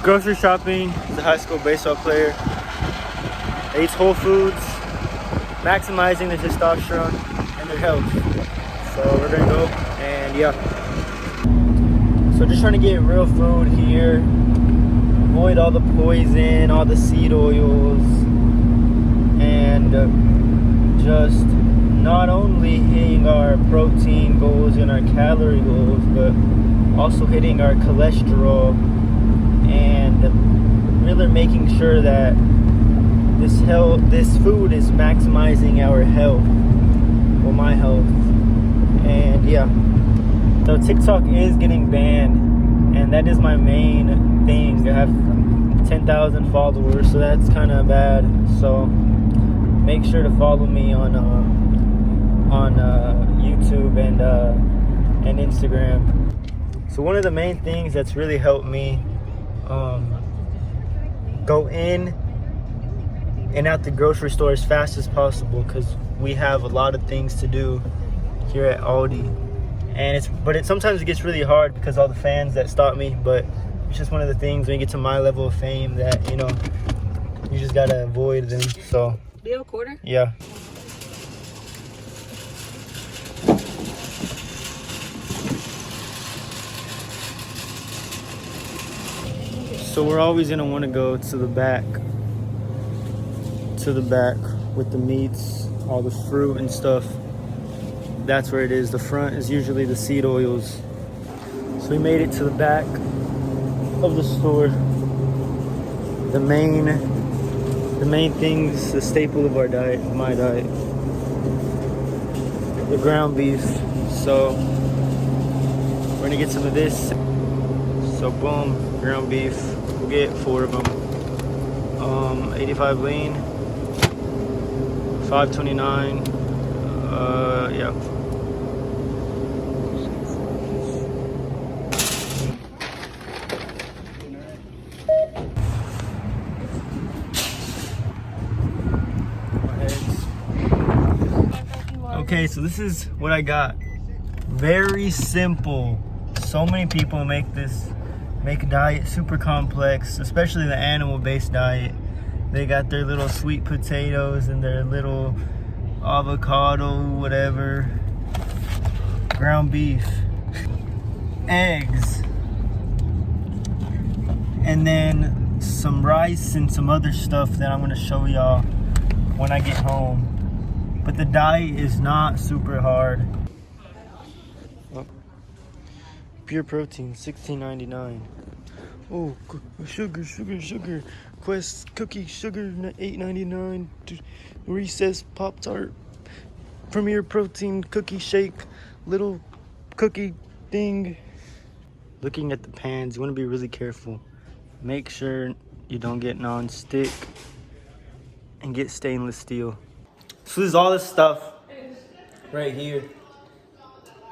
grocery shopping. He's a high school baseball player. Eats whole foods, maximizing their testosterone and their health. So we're gonna go and yeah. So just trying to get real food here. Avoid all the poison, all the seed oils, and just not only hitting our protein goals and our calorie goals, but also hitting our cholesterol and really making sure that this food is maximizing our health, or my health. And yeah, so TikTok is getting banned, and that is my main thing. I have 10,000 followers, so that's kind of bad. So make sure to follow me on YouTube and Instagram. So one of the main things that's really helped me go in and out the grocery store as fast as possible, because we have a lot of things to do here at Aldi, and sometimes it gets really hard because all the fans that stop me, but it's just one of the things when you get to my level of fame that, you know, you just gotta avoid them. So do you have a quarter? Yeah. So we're always gonna want to go to the back with the meats, all the fruit and stuff. That's where it is. The front is usually the seed oils. So we made it to the back of the store. The main things, the staple of our diet, my diet, the ground beef. So we're gonna get some of this. So boom, ground beef. We'll get 4 of them. 85 lean, 529. Yeah. Okay, so this is what I got. Very simple. So many people make a diet super complex, especially the animal-based diet. They got their little sweet potatoes and their little avocado, whatever, ground beef, eggs, and then some rice and some other stuff that I'm gonna show y'all when I get home. But the diet is not super hard. Oh. Pure protein, $16.99. Oh, sugar. Quest cookie sugar, $8.99. Recess Pop-Tart. Premier protein cookie shake. Little cookie thing. Looking at the pans, you want to be really careful. Make sure you don't get non-stick and get stainless steel. So there's all this stuff right here.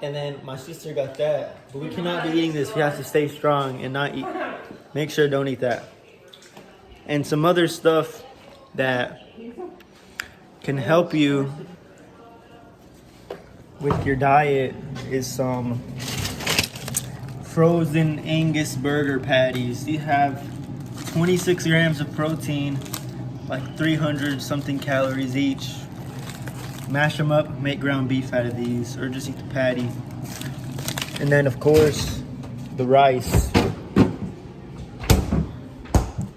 And then my sister got that. But we cannot be eating this. We have to stay strong and not eat. Make sure don't eat that. And some other stuff that can help you with your diet is some frozen Angus burger patties. These have 26 grams of protein, like 300 something calories each. Mash them up, make ground beef out of these, or just eat the patty. And then of course, the rice.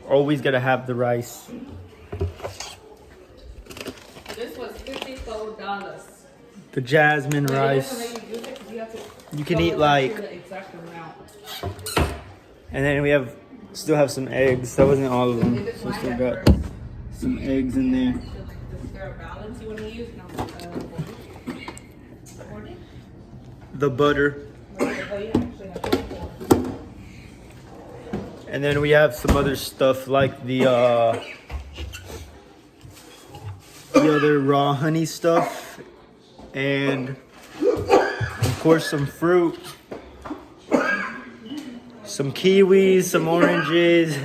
Always gotta have the rice. This was $54. The jasmine rice. You can eat like, and then we still have some eggs. That wasn't all of them. So we still got some eggs in there. Is there a balance you want to use? The butter. And then we have some other stuff like the other raw honey stuff, and of course some fruit, some kiwis, some oranges,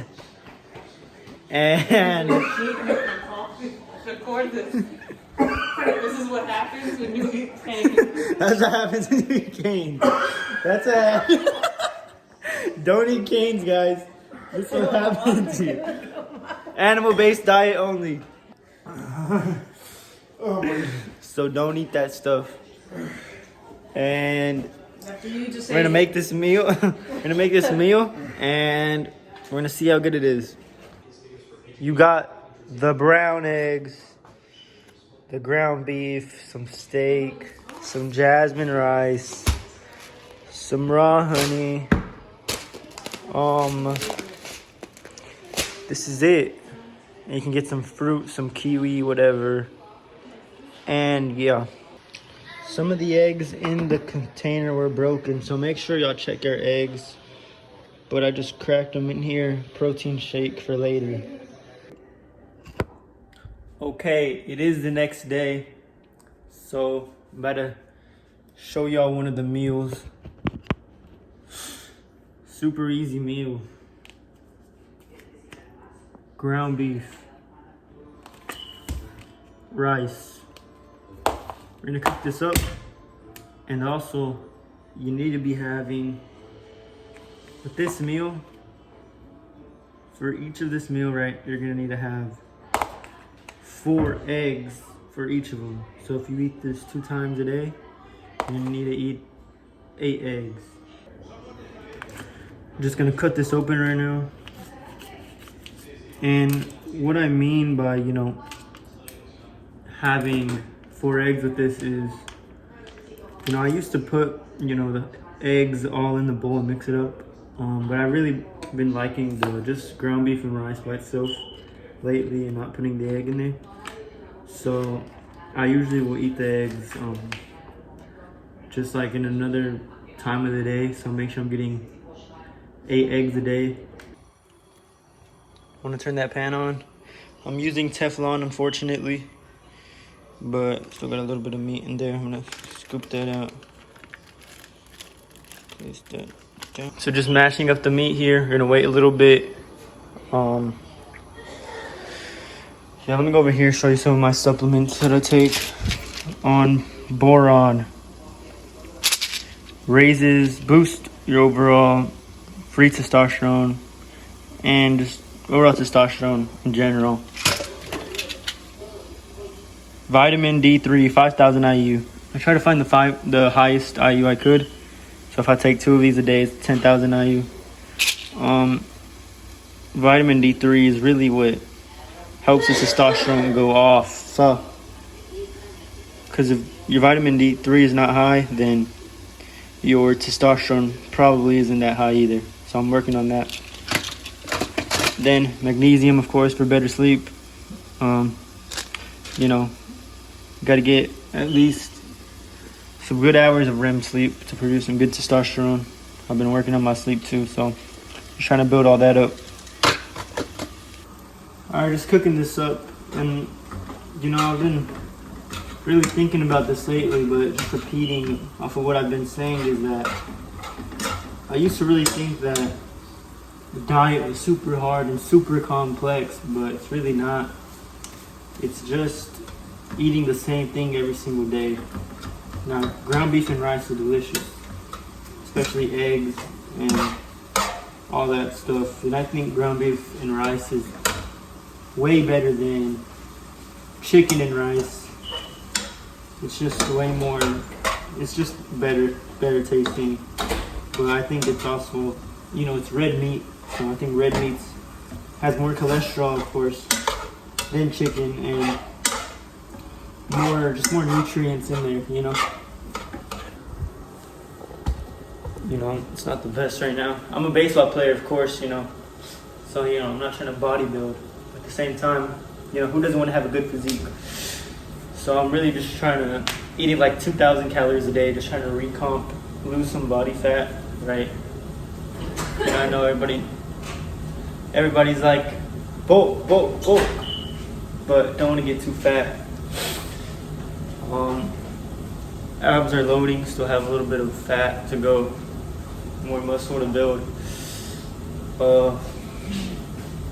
and This is what happens when you eat cane. that's what happens when you eat canes. That's don't eat canes, guys. This is what happens here. Animal-based diet only. So don't eat that stuff. And we're gonna make this meal. We're gonna make this meal, and we're gonna see how good it is. You got the brown eggs, the ground beef, some steak, some jasmine rice, some raw honey. This is it. And you can get some fruit, some kiwi, whatever. And yeah. Some of the eggs in the container were broken, so make sure y'all check your eggs. But I just cracked them in here. Protein shake for later. Okay, it is the next day. So I'm about to show y'all one of the meals. Super easy meal. Ground beef. Rice. We're gonna cook this up, and also you need to be having with this meal, for each of this meal, right, you're gonna need to have 4 eggs for each of them. So if you eat this 2 times a day, you're gonna need to eat 8 eggs. I'm just gonna cut this open right now. And what I mean by, you know, having 4 eggs with this is, you know, I used to put, you know, the eggs all in the bowl and mix it up. But I've really been liking the just ground beef and rice by itself lately and not putting the egg in there. So I usually will eat the eggs just like in another time of the day. So make sure I'm getting 8 eggs a day. I want to turn that pan on. I'm using Teflon, unfortunately, but still got a little bit of meat in there. I'm gonna scoop that out. Place that down. So just mashing up the meat here. We're gonna wait a little bit. Yeah, let me go over here and show you some of my supplements that I take. On boron. Boost your overall free testosterone and just overall testosterone in general. Vitamin D3, 5,000 IU. I try to find the highest IU I could. So if I take 2 of these a day, it's 10,000 IU. Vitamin D3 is really what helps the testosterone go off. Because if your vitamin D3 is not high, then your testosterone probably isn't that high either. So I'm working on that. Then magnesium, of course, for better sleep. You know, got to get at least some good hours of REM sleep to produce some good testosterone. I've been working on my sleep too, so just trying to build all that up. Alright, just cooking this up, and you know, I've been really thinking about this lately, but just repeating off of what I've been saying is that I used to really think that the diet was super hard and super complex, but it's really not. It's just eating the same thing every single day. Now, ground beef and rice are delicious, especially eggs and all that stuff. And I think ground beef and rice is way better than chicken and rice. It's just way more, it's just better tasting. But I think it's also, you know, it's red meat. So I think red meat has more cholesterol, of course, than chicken, and more nutrients in there, you know. You know, it's not the best right now. I'm a baseball player, of course, you know. So, you know, I'm not trying to bodybuild. At the same time, you know, who doesn't want to have a good physique? So I'm really just trying to eat like 2,000 calories a day, just trying to recomp, lose some body fat, right? And I know everybody's like, bulk, but don't want to get too fat. Abs are loading, still have a little bit of fat to go, more muscle to build.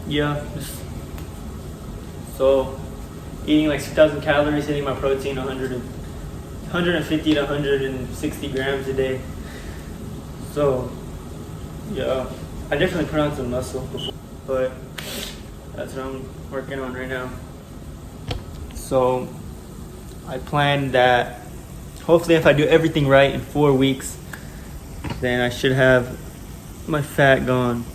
Yeah, so eating like 2,000 calories, hitting my protein 150 to 160 grams a day. So yeah, I definitely put on some muscle before, but that's what I'm working on right now. So I plan that hopefully if I do everything right in 4 weeks, then I should have my fat gone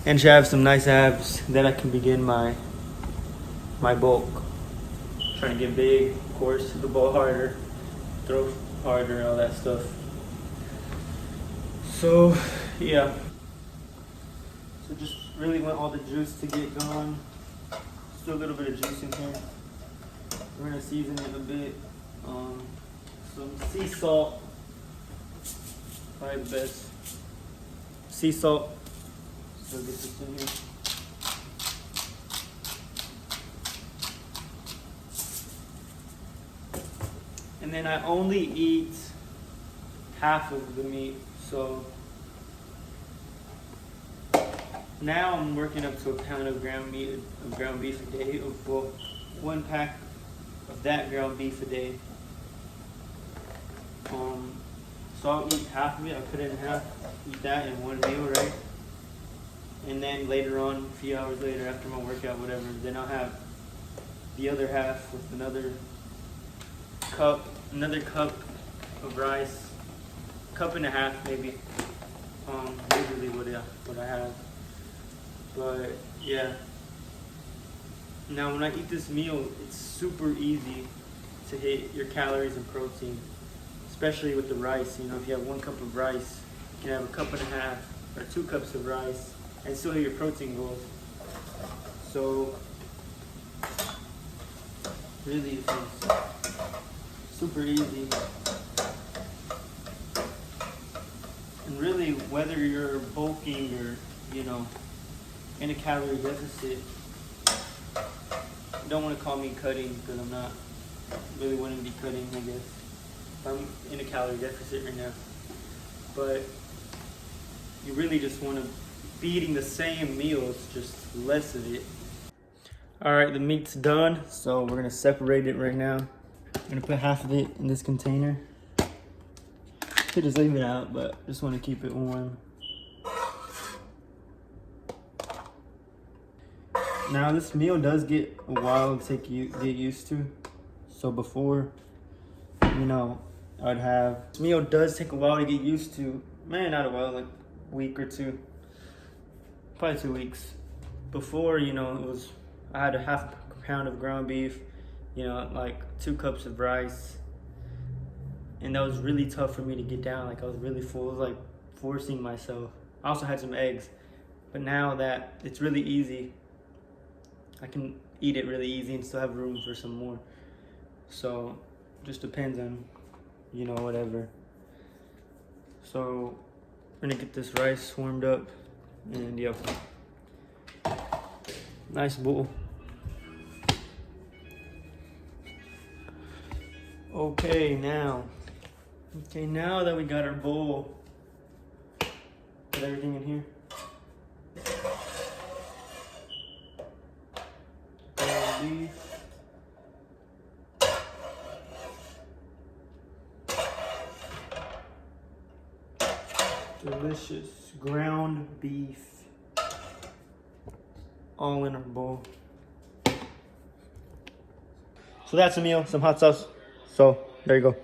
and should have some nice abs. Then I can begin my bulk. Trying to get big, of course, hit the ball harder, throw harder, all that stuff. So yeah. So just really want all the juice to get going. Still a little bit of juice in here. We're gonna season it a bit. Some sea salt, probably the best. Sea salt. So get this in here. And then I only eat half of the meat, so now I'm working up to a pound of ground beef a day. Well, 1 pack of that ground beef a day. So I'll eat half of it. I'll cut it in half, eat that in one meal, right? And then later on, a few hours later, after my workout, whatever, then I'll have the other half with another cup of rice, 1.5 cups maybe. Usually what I have. But yeah. Now when I eat this meal, it's super easy to hit your calories and protein, especially with the rice. You know, if you have 1 cup of rice, you can have 1.5 cups or 2 cups of rice and still hit your protein goals. So really it's super easy. And really, whether you're bulking or, you know, in a calorie deficit, you don't want to call me cutting because I'm not really wanting to be cutting, I guess. I'm in a calorie deficit right now. But you really just want to be eating the same meals, just less of it. All right, the meat's done, so we're gonna separate it right now. I'm gonna put half of it in this container. Could just leave it out, but just want to keep it warm. Now this meal does get a while to get used to. So before, you know, I'd have, this meal does take a while to get used to. Man, not a while, like a week or two. Probably 2 weeks. Before, you know, I had a 1/2 pound of ground beef, you know, like 2 cups of rice. And that was really tough for me to get down. Like I was really full. It was like forcing myself. I also had some eggs. But now that it's really easy, I can eat it really easy and still have room for some more. So just depends on, you know, whatever. So we're gonna get this rice warmed up and yep. Nice bowl. Okay, now that we got our bowl, put everything in here. Beef. Delicious ground beef. All in our bowl. So that's a meal, some hot sauce. So there you go.